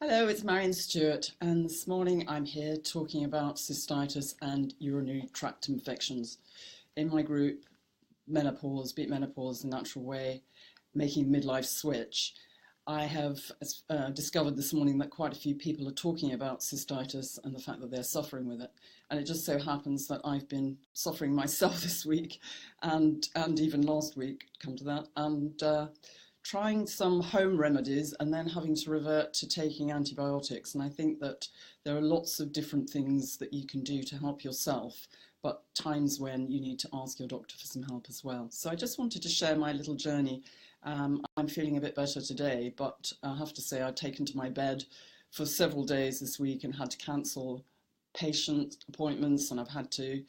Hello, it's Maryon Stewart, and this morning I'm here talking about cystitis and urinary tract infections. In my group, menopause, beat menopause the natural way, making midlife switch, I have discovered this morning that quite a few people are talking about cystitis and the fact that they're suffering with it. And it just so happens that I've been suffering myself this week and even last week, come to that, and trying some home remedies and then having to revert to taking antibiotics. And I think that there are lots of different things that you can do to help yourself, but times when you need to ask your doctor for some help as well. So I just wanted to share my little journey. I'm feeling a bit better today, but I have to say I've taken to my bed for several days this week and had to cancel patient appointments, and I've had to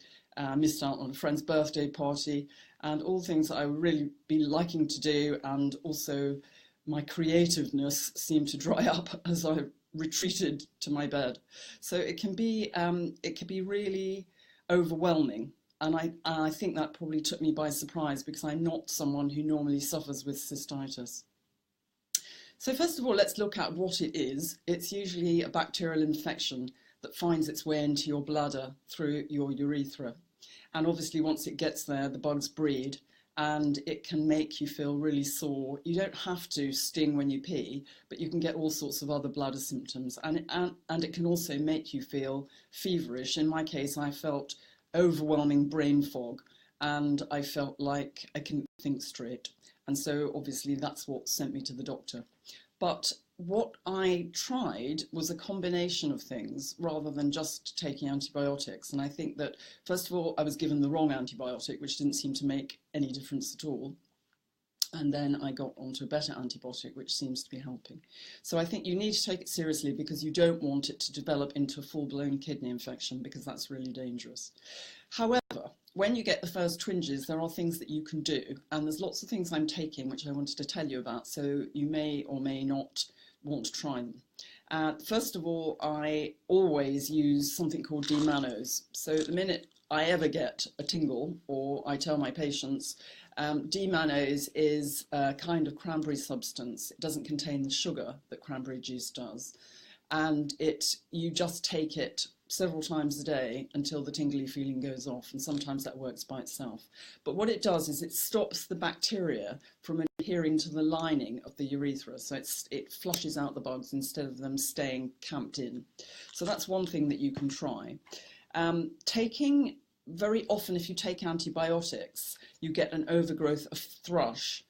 missed out on a friend's birthday party and all things that I would really be liking to do, and also my creativeness seemed to dry up as I retreated to my bed. So it can be really overwhelming, and I think that probably took me by surprise because I'm not someone who normally suffers with cystitis. So first of all, let's look at what it is. It's usually a bacterial infection that finds its way into your bladder through your urethra. And obviously once it gets there, the bugs breed and it can make you feel really sore. You don't have to sting when you pee, but you can get all sorts of other bladder symptoms. And it can also make you feel feverish. In my case, I felt overwhelming brain fog and I felt like I couldn't think straight. And so obviously that's what sent me to the doctor. But what I tried was a combination of things rather than just taking antibiotics. And I think that, first of all, I was given the wrong antibiotic, which didn't seem to make any difference at all. And then I got onto a better antibiotic, which seems to be helping. So I think you need to take it seriously because you don't want it to develop into a full-blown kidney infection because that's really dangerous. However, when you get the first twinges, there are things that you can do. And there's lots of things I'm taking, which I wanted to tell you about. So you may or may not want to try them. First of all, I always use something called D-mannose. So the minute I ever get a tingle, or I tell my patients, D-mannose is a kind of cranberry substance. It doesn't contain the sugar that cranberry juice does. And you just take it several times a day until the tingly feeling goes off, and sometimes that works by itself. But what it does is it stops the bacteria from adhering to the lining of the urethra, so it flushes out the bugs instead of them staying camped in. So that's one thing that you can try. Very often, if you take antibiotics, you get an overgrowth of thrush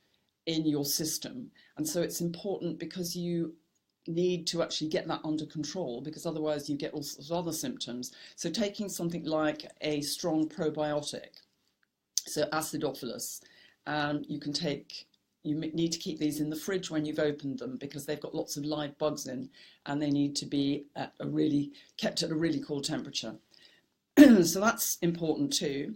in your system, and so it's important because you need to actually get that under control, because otherwise you get all sorts of other symptoms. So taking something like a strong probiotic, so acidophilus, you need to keep these in the fridge when you've opened them because they've got lots of live bugs in and they need to be kept at a really cool temperature. So that's important too.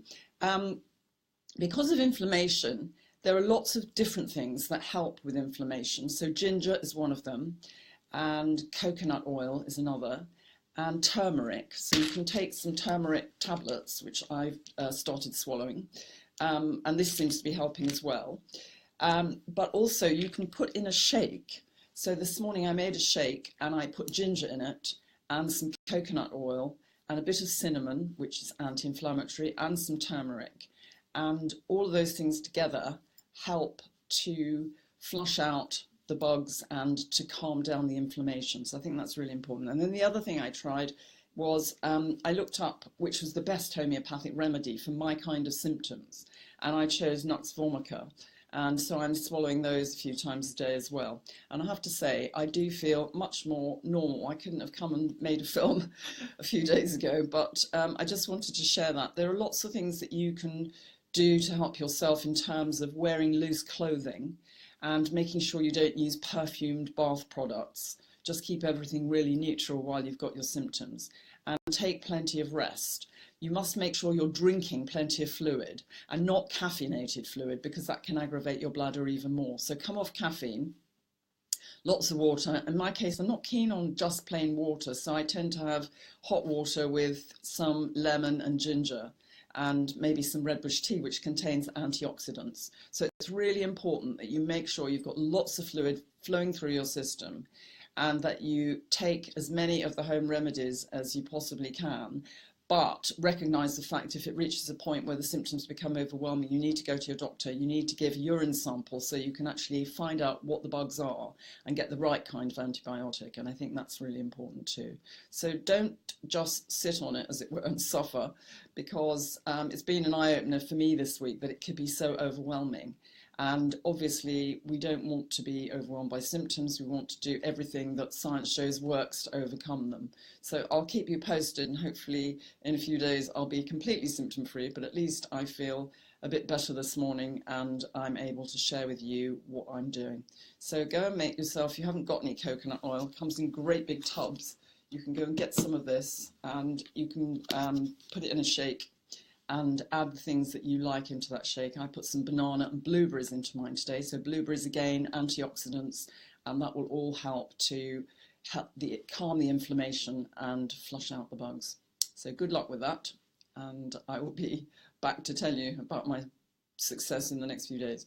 Because of inflammation, there are lots of different things that help with inflammation. So ginger is one of them, and coconut oil is another, and turmeric. So you can take some turmeric tablets, which I've started swallowing, and this seems to be helping as well. But also you can put in a shake. So this morning I made a shake and I put ginger in it and some coconut oil and a bit of cinnamon, which is anti-inflammatory, and some turmeric. And all of those things together help to flush out the bugs and to calm down the inflammation. So I think that's really important. And then the other thing I tried was I looked up which was the best homeopathic remedy for my kind of symptoms, and I chose Nux vomica. And so I'm swallowing those a few times a day as well. And I have to say, I do feel much more normal. I couldn't have come and made a film a few days ago, but I just wanted to share that. There are lots of things that you can do to help yourself in terms of wearing loose clothing and making sure you don't use perfumed bath products. Just keep everything really neutral while you've got your symptoms, and take plenty of rest. You must make sure you're drinking plenty of fluid and not caffeinated fluid, because that can aggravate your bladder even more. So come off caffeine, lots of water. In my case, I'm not keen on just plain water, so I tend to have hot water with some lemon and ginger and maybe some red bush tea, which contains antioxidants. So it's really important that you make sure you've got lots of fluid flowing through your system. and that you take as many of the home remedies as you possibly can, but recognise the fact if it reaches a point where the symptoms become overwhelming, you need to go to your doctor. You need to give urine samples so you can actually find out what the bugs are and get the right kind of antibiotic. And I think that's really important too. So don't just sit on it, as it were, and suffer, because it's been an eye-opener for me this week that it could be so overwhelming. And obviously, we don't want to be overwhelmed by symptoms. We want to do everything that science shows works to overcome them. So I'll keep you posted, and hopefully in a few days I'll be completely symptom-free, but at least I feel a bit better this morning and I'm able to share with you what I'm doing. So go and make yourself, if you haven't got any coconut oil, it comes in great big tubs. You can go and get some of this, and you can put it in a shake and add the things that you like into that shake. I put some banana and blueberries into mine today. So blueberries, again, antioxidants, and that will all help to calm the inflammation and flush out the bugs. So good luck with that, and I will be back to tell you about my success in the next few days.